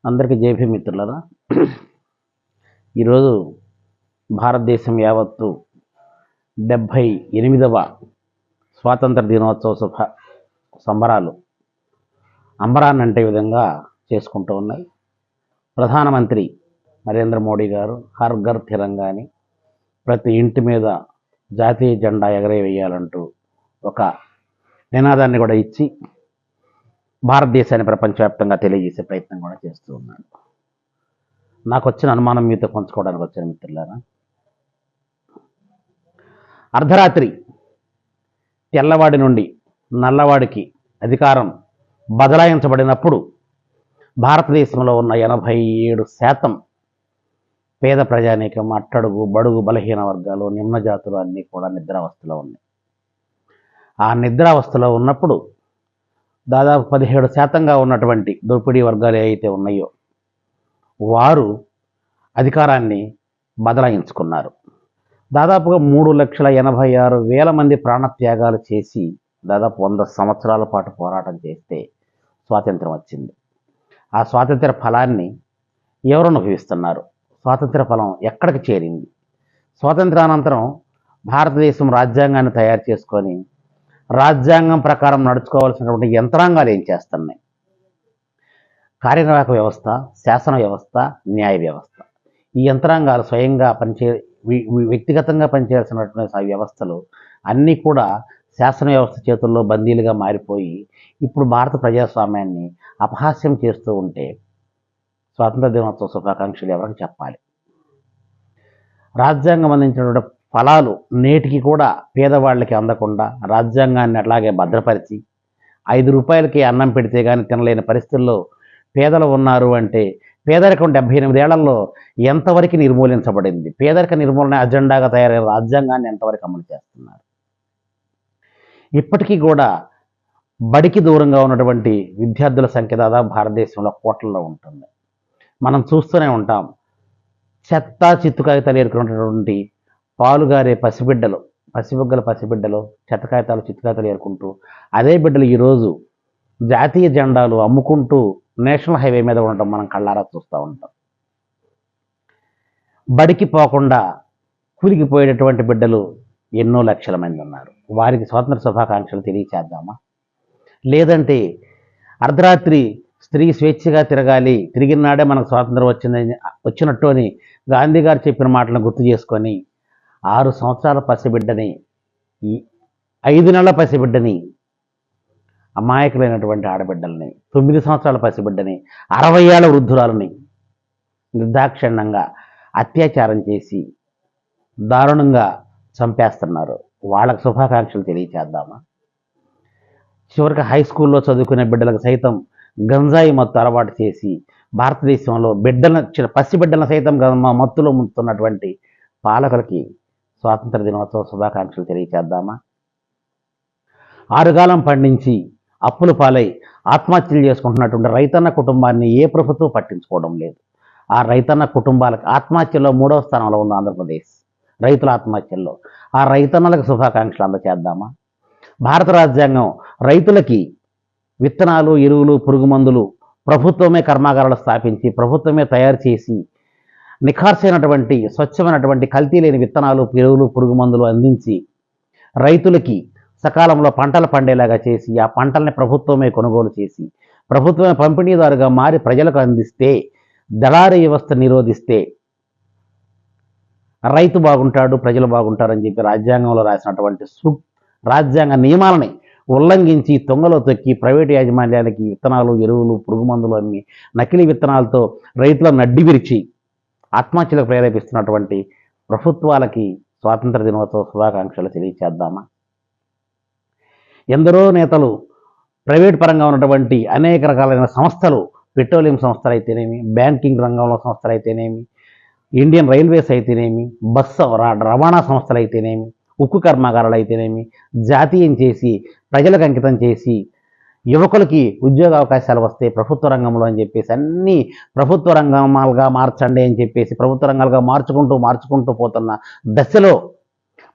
అందరికీ జేపీ మిత్రులరా. ఈరోజు భారతదేశం యావత్తు 78వ స్వాతంత్ర దినోత్సవ సంబరాలు అంబరాన్నంటే విధంగా చేసుకుంటూ ఉన్నాయి. ప్రధానమంత్రి నరేంద్ర మోడీ గారు హర్ ఘర్ తిరంగా అని ప్రతి ఇంటి మీద జాతీయ జెండా ఎగరవేయాలంటూ ఒక నినాదాన్ని కూడా ఇచ్చి భారతదేశాన్ని ప్రపంచవ్యాప్తంగా తెలియజేసే ప్రయత్నం కూడా చేస్తూ ఉన్నాడు. నాకు వచ్చిన అనుమానం మీతో పంచుకోవడానికి వచ్చిన మిత్రులారా, అర్ధరాత్రి తెల్లవాడి నుండి నల్లవాడికి అధికారం బదలాయించబడినప్పుడు భారతదేశంలో ఉన్న 87% పేద ప్రజానీకం, అట్టడుగు బడుగు బలహీన వర్గాలు, నిమ్న జాతులు అన్నీ కూడా నిద్రావస్థలో ఉన్నాయి. ఆ నిద్రావస్థలో ఉన్నప్పుడు దాదాపు 17% ఉన్నటువంటి దోపిడీ వర్గాలు ఏవైతే ఉన్నాయో వారు అధికారాన్ని బదలాయించుకున్నారు. దాదాపుగా 3,86,000 మంది ప్రాణత్యాగాలు చేసి దాదాపు 100 సంవత్సరాల పాటు పోరాటం చేస్తే స్వాతంత్రం వచ్చింది. ఆ స్వాతంత్ర ఫలాన్ని ఎవరు అనుభవిస్తున్నారు? స్వాతంత్ర ఫలం ఎక్కడికి చేరింది? స్వాతంత్రానంతరం భారతదేశం రాజ్యాంగాన్ని తయారు చేసుకొని రాజ్యాంగం ప్రకారం నడుచుకోవాల్సినటువంటి యంత్రాంగాలు ఏం చేస్తున్నాయి? కార్యనిర్వాహక వ్యవస్థ, శాసన వ్యవస్థ, న్యాయ వ్యవస్థ, ఈ యంత్రాంగాలు స్వయంగా వ్యక్తిగతంగా పనిచేయాల్సినటువంటి ఆ వ్యవస్థలు అన్నీ కూడా శాసన వ్యవస్థ చేతుల్లో బందీలుగా మారిపోయి ఇప్పుడు భారత ప్రజాస్వామ్యాన్ని అపహాస్యం చేస్తూ ఉంటే స్వాతంత్ర దినోత్సవ శుభాకాంక్షలు ఎవరికి చెప్పాలి? రాజ్యాంగం అందించినటువంటి ఫలాలు నేటికి కూడా పేదవాళ్ళకి అందకుండా రాజ్యాంగాన్ని అట్లాగే భద్రపరిచి 5 రూపాయలకి అన్నం పెడితే కానీ తినలేని పరిస్థితుల్లో పేదలు ఉన్నారు అంటే పేదరికం 78 ఏళ్లలో ఎంతవరకు నిర్మూలించబడింది? పేదరిక నిర్మూలన అజెండాగా తయారైన రాజ్యాంగాన్ని ఎంతవరకు అమలు చేస్తున్నారు? ఇప్పటికీ కూడా బడికి దూరంగా ఉన్నటువంటి విద్యార్థుల సంఖ్య దాదాపు భారతదేశంలో కోట్లలో ఉంటుంది. మనం చూస్తూనే ఉంటాం. చెత్త చిత్తు కాగితాలు ఏరుకున్నటువంటి పాలుగారే పసిబిడ్డలు చెత్త కాగితాలు చిత్తు కాగితాలు ఏరుకుంటూ అదే బిడ్డలు ఈరోజు జాతీయ జెండాలు అమ్ముకుంటూ నేషనల్ హైవే మీద ఉండటం మనం కళ్ళారా చూస్తూ ఉంటాం. బడికి పోకుండా కూలికిపోయేటటువంటి బిడ్డలు ఎన్నో లక్షల మంది ఉన్నారు. వారికి స్వాతంత్ర శుభాకాంక్షలు తెలియచేద్దామా? లేదంటే అర్ధరాత్రి స్త్రీ స్వేచ్ఛగా తిరగాలి, తిరిగిన నాడే మనకు స్వాతంత్రం వచ్చినట్టు అని గాంధీ గారు చెప్పిన మాటలను గుర్తు చేసుకొని 6 సంవత్సరాల పసిబిడ్డని, 5 నెలల పసిబిడ్డని, అమాయకులైనటువంటి ఆడబిడ్డల్ని, 9 సంవత్సరాల పసిబిడ్డని, 60 ఏళ్ల వృద్ధురాలని నిర్దాక్షిణ్యంగా అత్యాచారం చేసి దారుణంగా చంపేస్తున్నారు. వాళ్ళకు శుభాకాంక్షలు తెలియచేద్దామా? చివరికి హై స్కూల్లో చదువుకునే బిడ్డలకు సైతం గంజాయి మత్తు అలవాటు చేసి భారతదేశంలో పసిబిడ్డలను సైతం మత్తులో ముంచుతున్నటువంటి పాలకులకి స్వాతంత్ర దినోత్సవ శుభాకాంక్షలు తెలియచేద్దామా? ఆరుగాలం పండించి అప్పులు పాలై ఆత్మహత్యలు చేసుకుంటున్నటువంటి రైతన్న కుటుంబాన్ని ఏ ప్రభుత్వం పట్టించుకోవడం లేదు. ఆ రైతన్న కుటుంబాలకు ఆత్మహత్యల్లో 3వ స్థానంలో ఉంది ఆంధ్రప్రదేశ్ రైతుల ఆత్మహత్యల్లో. ఆ రైతన్నలకు శుభాకాంక్షలు అందచేద్దామా? భారత రాజ్యాంగం రైతులకి విత్తనాలు, ఎరువులు, పురుగు మందులు ప్రభుత్వమే కర్మాగారాలు స్థాపించి ప్రభుత్వమే తయారు చేసి నిఖార్సైనటువంటి స్వచ్ఛమైనటువంటి కల్తీ లేని విత్తనాలు, ఎరువులు, పురుగు మందులు అందించి రైతులకి సకాలంలో పంటలు పండేలాగా చేసి ఆ పంటల్ని ప్రభుత్వమే కొనుగోలు చేసి ప్రభుత్వమే పంపిణీదారుగా మారి ప్రజలకు అందిస్తే, దళారీ వ్యవస్థ నిరోధిస్తే రైతు బాగుంటాడు, ప్రజలు బాగుంటారని చెప్పి రాజ్యాంగంలో రాసినటువంటి రాజ్యాంగ నియమాలని ఉల్లంఘించి తొంగలో తొక్కి ప్రైవేటు యాజమాన్యాలకి విత్తనాలు, ఎరువులు, పురుగు మందులు అమ్మి నకిలీ విత్తనాలతో రైతులను నడ్డి విరిచి ఆత్మహత్యలకు ప్రేరేపిస్తున్నటువంటి ప్రభుత్వాలకి స్వాతంత్ర దినోత్సవ శుభాకాంక్షలు తెలియచేద్దామా? ఎందరో నేతలు ప్రైవేట్ పరంగా ఉన్నటువంటి అనేక రకాలైన సంస్థలు, పెట్రోలియం సంస్థలు అయితేనేమి, బ్యాంకింగ్ రంగంలో సంస్థలు అయితేనేమి, ఇండియన్ రైల్వేస్ అయితేనేమి, బస్సు రవాణా సంస్థలు అయితేనేమి, ఉక్కు కర్మాగారాలు అయితేనేమి జాతీయం చేసి ప్రజలకు అంకితం చేసి యువకులకి ఉద్యోగ అవకాశాలు వస్తాయి ప్రభుత్వ రంగంలో అని చెప్పేసి అన్నీ ప్రభుత్వ రంగాలుగా మార్చండి అని చెప్పేసి ప్రభుత్వ రంగాలుగా మార్చుకుంటూ పోతున్న దశలో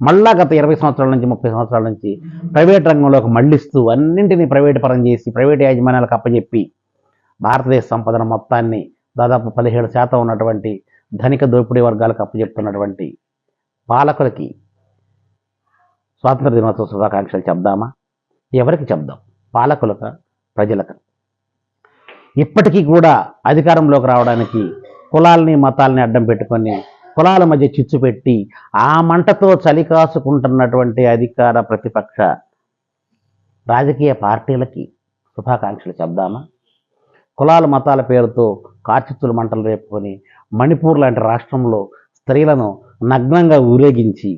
మళ్ళా గత 20 సంవత్సరాల నుంచి 30 సంవత్సరాల నుంచి ప్రైవేట్ రంగంలోకి మళ్లిస్తూ అన్నింటినీ ప్రైవేట్ పరం చేసి ప్రైవేట్ యాజమాన్యాలకు అప్పచెప్పి భారతదేశ సంపదను మొత్తాన్ని దాదాపు 17% ఉన్నటువంటి ధనిక దోపిడీ వర్గాలకు అప్పచెప్తున్నటువంటి పాలకులకి స్వాతంత్ర దినోత్సవ శుభాకాంక్షలు చెప్దామా? ఎవరికి చెప్దాం? పాలకులక, ప్రజలకు? ఇప్పటికీ కూడా అధికారంలోకి రావడానికి కులాలని మతాలని అడ్డం పెట్టుకొని కులాల మధ్య చిచ్చు పెట్టి ఆ మంటతో చలి కాసుకుంటున్నటువంటి అధికార ప్రతిపక్ష రాజకీయ పార్టీలకి శుభాకాంక్షలు చెప్దామా? కులాల మతాల పేరుతో కార్చిచ్చుల మంటలు రేపుకొని మణిపూర్ లాంటి రాష్ట్రంలో స్త్రీలను నగ్నంగా ఊరేగించి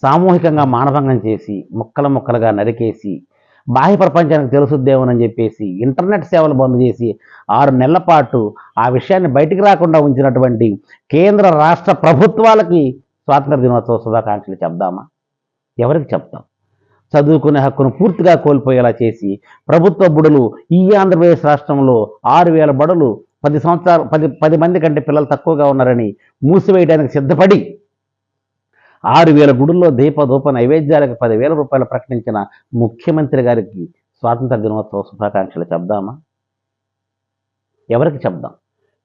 సామూహికంగా మానభంగం చేసి ముక్కలు ముక్కలుగా నరికేసి బాహ్య ప్రపంచానికి తెలుసుద్దేమని చెప్పేసి ఇంటర్నెట్ సేవలు బంద్ చేసి 6 నెలల పాటు ఆ విషయాన్ని బయటికి రాకుండా ఉంచినటువంటి కేంద్ర రాష్ట్ర ప్రభుత్వాలకి స్వాతంత్ర దినోత్సవ శుభాకాంక్షలు చెప్దామా? ఎవరికి చెప్తాం? చదువుకునే హక్కును పూర్తిగా కోల్పోయేలా చేసి ప్రభుత్వ బడులు ఈ ఆంధ్రప్రదేశ్ రాష్ట్రంలో 6,000 బడులు 10 మంది కంటే పిల్లలు తక్కువగా ఉన్నారని మూసివేయడానికి సిద్ధపడి 6,000 గుడుల్లో దీపధూప నైవేద్యాలకు 10,000 రూపాయలు ప్రకటించిన ముఖ్యమంత్రి గారికి స్వాతంత్ర దినోత్సవ శుభాకాంక్షలు చెప్దామా? ఎవరికి చెప్దాం?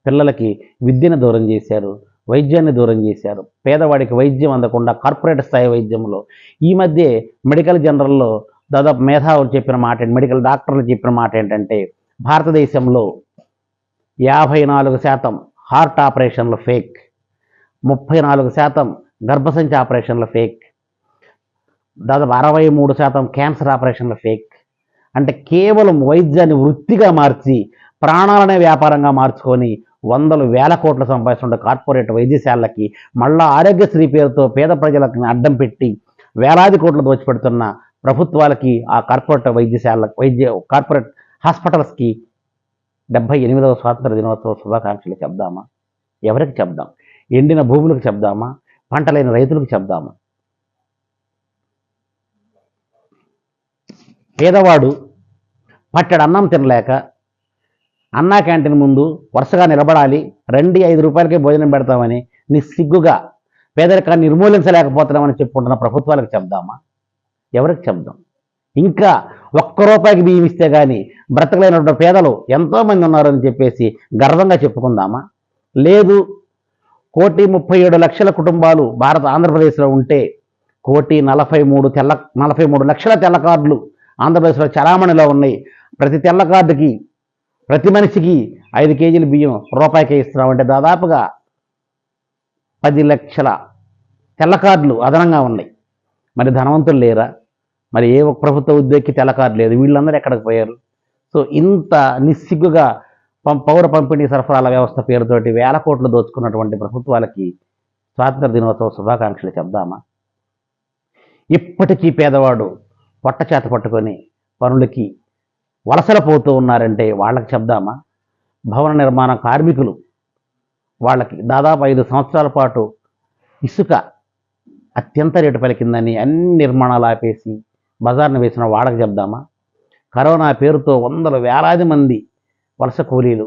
పిల్లలకి విద్యను దూరం చేశారు, వైద్యాన్ని దూరం చేశారు. పేదవాడికి వైద్యం అందకుండా కార్పొరేట్ స్థాయి వైద్యంలో ఈ మధ్య మెడికల్ జనరల్లో దాదాపు మేధావులు చెప్పిన మాట, మెడికల్ డాక్టర్లు చెప్పిన మాట ఏంటంటే భారతదేశంలో 54% హార్ట్ ఆపరేషన్లు ఫేక్, 34% గర్భసంచి ఆపరేషన్ల ఫేక్, దాదాపు 63% క్యాన్సర్ ఆపరేషన్ల ఫేక్. అంటే కేవలం వైద్యాన్ని వృత్తిగా మార్చి ప్రాణాలనే వ్యాపారంగా మార్చుకొని వందలు వేల కోట్లు సంపాదిస్తున్న కార్పొరేట్ వైద్యశాలకి మళ్ళా ఆరోగ్యశ్రీ పేరుతో పేద ప్రజలకు అడ్డం పెట్టి వేలాది కోట్లు దోచిపెడుతున్న ప్రభుత్వాలకి ఆ కార్పొరేట్ కార్పొరేట్ హాస్పిటల్స్కి 78వ స్వాతంత్ర దినోత్సవ శుభాకాంక్షలు చెప్దామా? ఎవరికి చెప్దాం? ఎండిన భూములకు చెప్దామా? పంటలేని రైతులకు చెప్దామా? పేదవాడు పట్టెడు అన్నం తినలేక అన్నా క్యాంటీన్ ముందు వరుసగా నిలబడాలి, రండి 5 రూపాయలకే భోజనం పెడతామని నిస్సిగ్గుగా పేదరికాన్ని నిర్మూలించలేకపోతున్నామని చెప్పుకుంటున్న ప్రభుత్వాలకు చెప్దామా? ఎవరికి చెప్దాం? ఇంకా 1 రూపాయికి బియ్యం ఇస్తే కానీ బ్రతకలేనటువంటి పేదలు ఎంతోమంది ఉన్నారని చెప్పేసి గర్వంగా చెప్పుకుందామా? లేదు, 1,37,00,000 కుటుంబాలు ఆంధ్రప్రదేశ్లో ఉంటే 1,43 లక్షల తెల్ల కార్డులు ఆంధ్రప్రదేశ్లో చలామణిలో ఉన్నాయి. ప్రతి తెల్ల కార్డుకి ప్రతి మనిషికి 5 కేజీల బియ్యం రూపాయికే ఇస్తున్నామంటే దాదాపుగా 10 లక్షల తెల్ల కార్డులు అదనంగా ఉన్నాయి. మరి ధనవంతులు లేరా? మరి ఏ ఒక్క ప్రభుత్వ ఉద్యోగికి తెల్ల కార్డు లేదు. వీళ్ళందరూ ఎక్కడికి పోయారు? సో ఇంత నిస్సిగ్గుగా పౌర పంపిణీ సరఫరాల వ్యవస్థ పేరుతోటి వేల కోట్లు దోచుకున్నటువంటి ప్రభుత్వాలకి స్వాతంత్ర దినోత్సవ శుభాకాంక్షలు చెప్దామా? ఇప్పటికీ పేదవాడు పొట్ట చేత పట్టుకొని పనులకి వలసలు పోతూ ఉన్నారంటే వాళ్ళకి చెప్దామా? భవన నిర్మాణ కార్మికులు వాళ్ళకి దాదాపు 5 సంవత్సరాల పాటు ఇసుక అత్యంత రేటు పలికిందని అన్ని నిర్మాణాలు ఆపేసి బజార్ను వేసిన వాళ్ళకి చెప్దామా? కరోనా పేరుతో వందల వేలాది మంది వలస కూలీలు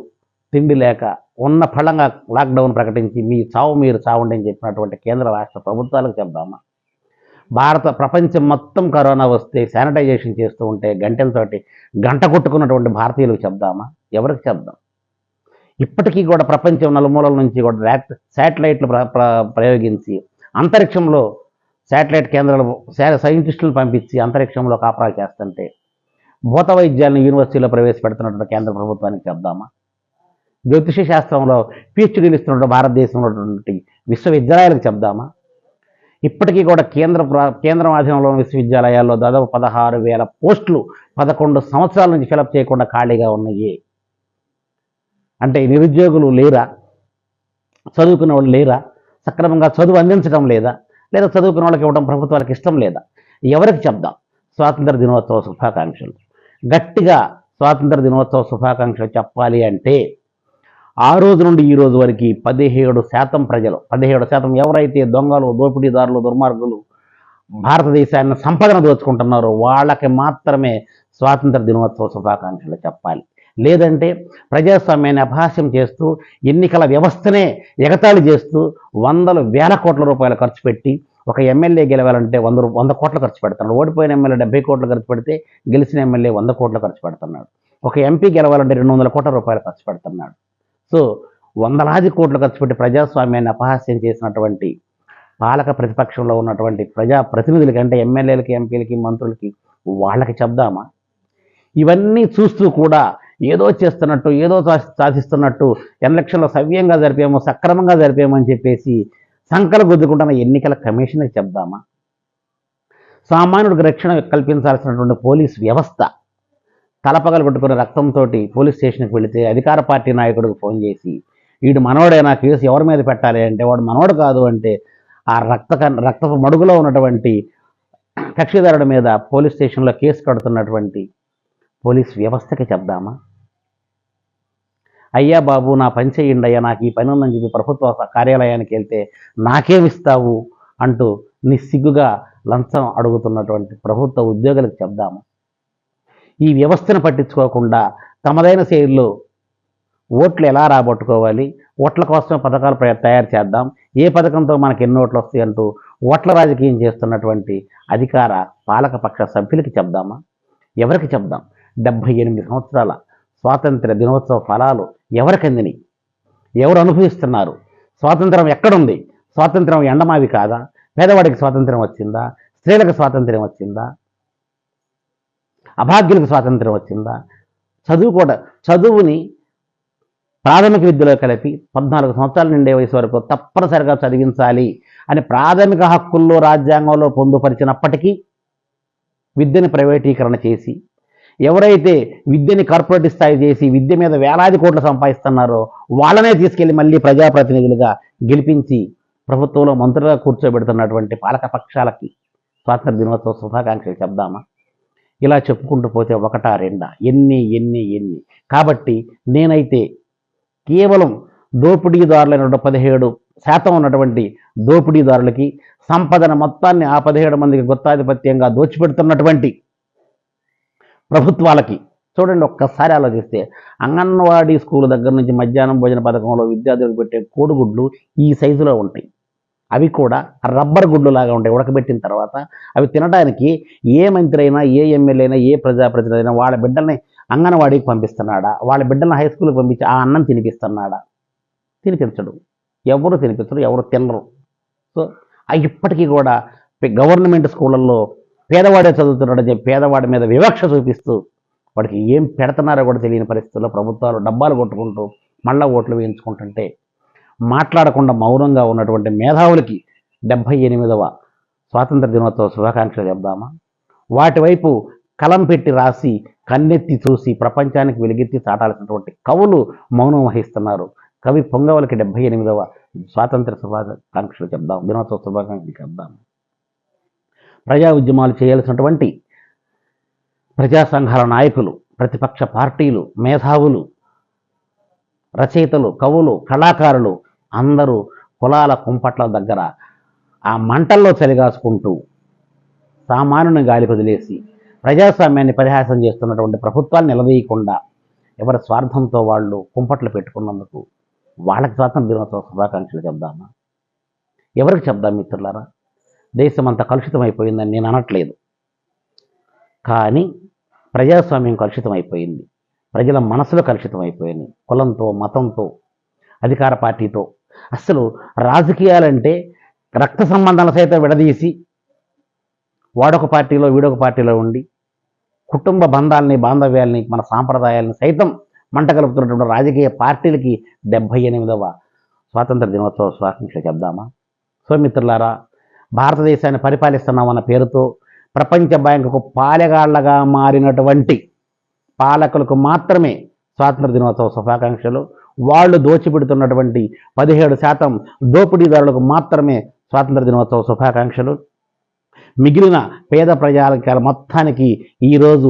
తిండి లేక ఉన్న ఫలంగా లాక్డౌన్ ప్రకటించి మీ చావు మీరు చావండి అని చెప్పినటువంటి కేంద్ర రాష్ట్ర ప్రభుత్వాలకు చెప్దామా? ప్రపంచం మొత్తం కరోనా వస్తే శానిటైజేషన్ చేస్తూ ఉంటే గంటలతోటి గంట కొట్టుకున్నటువంటి భారతీయులకు చెప్దామా? ఎవరికి చెప్దాం? ఇప్పటికీ కూడా ప్రపంచం నలుమూలల నుంచి కూడా శాటిలైట్లు ప్రయోగించి అంతరిక్షంలో శాటిలైట్ కేంద్రాలు సైంటిస్టులు పంపించి అంతరిక్షంలో కాపరాలు చేస్తుంటే భూత వైద్యాలను యూనివర్సిటీలో ప్రవేశపెడుతున్నటువంటి కేంద్ర ప్రభుత్వానికి చెప్దామా? జ్యోతిష శాస్త్రంలో పిహెచ్డీలు ఇస్తున్న భారతదేశంలో ఉన్నటువంటి విశ్వవిద్యాలయాలకు చెప్దామా? ఇప్పటికీ కూడా కేంద్రం ఆధీనంలో విశ్వవిద్యాలయాల్లో దాదాపు 16,000 పోస్టులు 11 సంవత్సరాల నుంచి ఫిలప్ చేయకుండా ఖాళీగా ఉన్నాయి. అంటే నిరుద్యోగులు లేరా? చదువుకునే వాళ్ళు లేరా? సక్రమంగా చదువు అందించడం లేదా? లేదా చదువుకున్న వాళ్ళకి ఇవ్వడం ప్రభుత్వాలకు ఇష్టం లేదా? ఎవరికి చెప్దాం స్వాతంత్ర దినోత్సవ శుభాకాంక్షలు? గట్టిగా స్వాతంత్ర దినోత్సవ శుభాకాంక్షలు చెప్పాలి అంటే ఆ రోజు నుండి ఈ రోజు వరకు 17% ప్రజలు, 17% ఎవరైతే దొంగలు, దోపిడీదారులు, దుర్మార్గులు భారతదేశాన్ని సంపదన దోచుకుంటున్నారో వాళ్ళకి మాత్రమే స్వాతంత్ర దినోత్సవ శుభాకాంక్షలు చెప్పాలి. లేదంటే ప్రజాస్వామ్యాన్ని అపహాస్యం చేస్తూ ఎన్నికల వ్యవస్థనే ఎగతాళి చేస్తూ వందలు వేల కోట్ల రూపాయలు ఖర్చు పెట్టి ఒక ఎమ్మెల్యే గెలవాలంటే 100 కోట్లు ఖర్చు పెడుతున్నాడు. ఓడిపోయిన ఎమ్మెల్యే 70 కోట్లు ఖర్చు పెడితే గెలిచిన ఎమ్మెల్యే 100 కోట్లు ఖర్చు పెడుతున్నాడు. ఒక ఎంపీ గెలవాలంటే 200 కోట్ల రూపాయలు ఖర్చు పెడుతున్నాడు. సో వందలాది కోట్లు ఖర్చు పెట్టి ప్రజాస్వామ్యాన్ని అపహాస్యం చేసినటువంటి పాలక ప్రతిపక్షంలో ఉన్నటువంటి ప్రజా ప్రతినిధులకి, అంటే ఎమ్మెల్యేలకి, ఎంపీలకి, మంత్రులకి, వాళ్ళకి చెప్దామా? ఇవన్నీ చూస్తూ కూడా ఏదో చేస్తున్నట్టు, ఏదో సాధిస్తున్నట్టు, ఎలక్షన్లో సవ్యంగా జరిపాము, సక్రమంగా జరిపామని చెప్పేసి సంకలు గుద్దుకుంటున్న ఎన్నికల కమిషన్కి చెప్దామా? సామాన్యుడికి రక్షణ కల్పించాల్సినటువంటి పోలీస్ వ్యవస్థ తలపగలు కొట్టుకున్న రక్తంతో పోలీస్ స్టేషన్కి వెళితే అధికార పార్టీ నాయకుడికి ఫోన్ చేసి, వీడు మనోడైనా, కేసు ఎవరి మీద పెట్టాలి అంటే వాడు మనోడు కాదు అంటే ఆ రక్తపు మడుగులో ఉన్నటువంటి కక్షిదారుడి మీద పోలీస్ స్టేషన్లో కేసు కడుతున్నటువంటి పోలీస్ వ్యవస్థకి చెప్దామా? అయ్యా బాబు, నా పని చేయండి అయ్యా, నాకు ఈ పని ఉందని చెప్పి ప్రభుత్వ కార్యాలయానికి వెళ్తే నాకేమిస్తావు అంటూ నిస్సిగ్గుగా లంచం అడుగుతున్నటువంటి ప్రభుత్వ ఉద్యోగులకు చెప్దాము. ఈ వ్యవస్థను పట్టించుకోకుండా తమదైన శైలిలో ఓట్లు ఎలా రాబట్టుకోవాలి, ఓట్ల కోసం పథకాలు తయారు చేద్దాం, ఏ పథకంతో మనకి ఎన్ని ఓట్లు వస్తాయి అంటూ ఓట్ల రాజకీయం చేస్తున్నటువంటి అధికార పాలకపక్ష సభ్యులకి చెప్దామా? ఎవరికి చెప్దాం? 78 సంవత్సరాల స్వాతంత్ర దినోత్సవ ఫలాలు ఎవరికి అందినాయి? ఎవరు అనుభవిస్తున్నారు? స్వాతంత్రం ఎక్కడుంది? స్వాతంత్రం ఎండమావి కాదా? పేదవాడికి స్వాతంత్రం వచ్చిందా? స్త్రీలకు స్వాతంత్రం వచ్చిందా? అభాగ్యులకు స్వాతంత్రం వచ్చిందా? చదువుని ప్రాథమిక విద్యలో కలిపి 14 సంవత్సరాల నిండే వయసు వరకు తప్పనిసరిగా చదివించాలి అని ప్రాథమిక హక్కుల్లో రాజ్యాంగంలో పొందుపరిచినప్పటికీ విద్యని ప్రైవేటీకరణ చేసి, ఎవరైతే విద్యని కార్పొరేట్ స్థాయి చేసి విద్య మీద వేలాది కోట్లు సంపాదిస్తున్నారో వాళ్ళనే తీసుకెళ్లి మళ్ళీ ప్రజాప్రతినిధులుగా గెలిపించి ప్రభుత్వంలో మంత్రులుగా కూర్చోబెడుతున్నటువంటి పాలక పక్షాలకి స్వాతంత్ర దినోత్సవ శుభాకాంక్షలు చెప్దామా? ఇలా చెప్పుకుంటూ పోతే ఒకటా రెండా, ఎన్ని. కాబట్టి నేనైతే కేవలం దోపిడీదారులైన 17% ఉన్నటువంటి దోపిడీదారులకి, సంపదన మొత్తాన్ని ఆ 17 మందికి గుత్తాధిపత్యంగా దోచిపెడుతున్నటువంటి ప్రభుత్వాలకి, చూడండి ఒక్కసారి ఆలోచిస్తే అంగన్వాడీ స్కూల్ దగ్గర నుంచి మధ్యాహ్నం భోజన పథకంలో విద్యార్థులకు పెట్టే కోడిగుడ్లు ఈ సైజులో ఉంటాయి. అవి కూడా రబ్బర్ గుడ్లు లాగా ఉంటాయి. ఉడకబెట్టిన తర్వాత అవి తినడానికి ఏ మంత్రి అయినా, ఏ ఎమ్మెల్యే అయినా, ఏ ప్రజాప్రతినిధి అయినా వాళ్ళ బిడ్డల్ని అంగన్వాడీకి పంపిస్తున్నాడా? వాళ్ళ బిడ్డలను హై స్కూల్కి పంపించి ఆ అన్నం తినిపిస్తున్నాడా? తినిపించడు. ఎవరు తినిపించరు, ఎవరు తినరు. సో ఇప్పటికీ కూడా గవర్నమెంట్ స్కూళ్ళల్లో పేదవాడే చదువుతున్నాడని చెప్పి పేదవాడి మీద వివక్ష చూపిస్తూ వాడికి ఏం పెడుతున్నారో కూడా తెలియని పరిస్థితుల్లో ప్రభుత్వాలు డబ్బాలు కొట్టుకుంటూ మళ్ళా ఓట్లు వేయించుకుంటుంటే మాట్లాడకుండా మౌనంగా ఉన్నటువంటి మేధావులకి 78వ స్వాతంత్ర దినోత్సవ శుభాకాంక్షలు చెప్దామా? వాటి వైపు కలం పెట్టి రాసి కన్నెత్తి చూసి ప్రపంచానికి వెలుగెత్తి చాటాల్సినటువంటి కవులు మౌనం వహిస్తున్నారు. కవి పొంగవలకి 78వ స్వాతంత్ర శుభాకాంక్షలు చెప్దాం, దినోత్సవ శుభాకాంక్షలు చెప్దాం. ప్రజా ఉద్యమాలు చేయాల్సినటువంటి ప్రజా సంఘాల నాయకులు, ప్రతిపక్ష పార్టీలు, మేధావులు, రచయితలు, కవులు, కళాకారులు అందరూ కులాల కుంపట్ల దగ్గర ఆ మంటల్లో చలిగాసుకుంటూ సామాన్యుని గాలికి వదిలేసి ప్రజాస్వామ్యాన్ని పరిహాసం చేస్తున్నటువంటి ప్రభుత్వాన్ని నిలదీయకుండా ఎవరి స్వార్థంతో వాళ్ళు కుంపట్లు పెట్టుకున్నందుకు వాళ్ళకి స్వాతంత్ర దినోత్సవ శుభాకాంక్షలు చెప్దామా? ఎవరికి చెప్దాం మిత్రులారా? దేశం అంతా కలుషితమైపోయిందని నేను అనట్లేదు, కానీ ప్రజాస్వామ్యం కలుషితమైపోయింది. ప్రజల మనసులో కలుషితమైపోయింది. కులంతో, మతంతో, అధికార పార్టీతో. అసలు రాజకీయాలంటే రక్త సంబంధాలు సైతం విడదీసి వాడొక పార్టీలో వీడొక పార్టీలో ఉండి కుటుంబ బంధాలని, బాంధవ్యాలని, మన సాంప్రదాయాలని సైతం మంట కలుపుతున్నటువంటి రాజకీయ పార్టీలకి 78వ స్వాతంత్ర దినోత్సవ శుభాకాంక్షలు చెప్దామా? సో మిత్రులారా, భారతదేశాన్ని పరిపాలిస్తున్నామన్న పేరుతో ప్రపంచ బ్యాంకుకు పాలెగాళ్లగా మారినటువంటి పాలకులకు మాత్రమే స్వాతంత్ర దినోత్సవ శుభాకాంక్షలు. వాళ్ళు దోచిపెడుతున్నటువంటి 17% దోపిడీదారులకు మాత్రమే స్వాతంత్ర దినోత్సవ శుభాకాంక్షలు. మిగిలిన పేద ప్రజాల మొత్తానికి ఈరోజు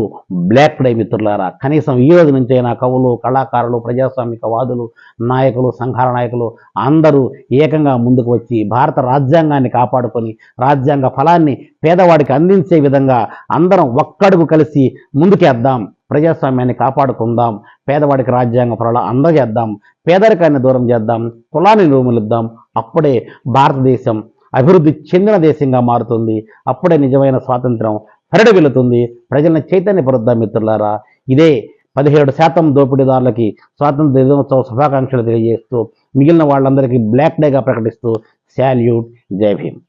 బ్లాక్ డే మిత్రులారా. కనీసం ఈ రోజు నుంచైనా కవులు, కళాకారులు, ప్రజాస్వామికవాదులు, నాయకులు, సంఘాల నాయకులు అందరూ ఏకంగా ముందుకు వచ్చి భారత రాజ్యాంగాన్ని కాపాడుకొని రాజ్యాంగ ఫలాన్ని పేదవాడికి అందించే విధంగా అందరం ఒక్కడుగు కలిసి ముందుకేద్దాం. ప్రజాస్వామ్యాన్ని కాపాడుకుందాం, పేదవాడికి రాజ్యాంగ ఫలాలు అందజేద్దాం, పేదరికాన్ని దూరం చేద్దాం, కులాన్ని నిర్మూలిద్దాం. అప్పుడే భారతదేశం అభివృద్ధి చెందిన దేశంగా మారుతుంది. అప్పుడే నిజమైన స్వాతంత్రం వెలుతుంది. ప్రజలను చైతన్యపరుద్దాం మిత్రులారా. ఇదే 17% దోపిడీదారులకి స్వాతంత్ర దినోత్సవ శుభాకాంక్షలు తెలియజేస్తూ మిగిలిన వాళ్ళందరికీ బ్లాక్ డేగా ప్రకటిస్తూ శాల్యూట్. జై భీమ్.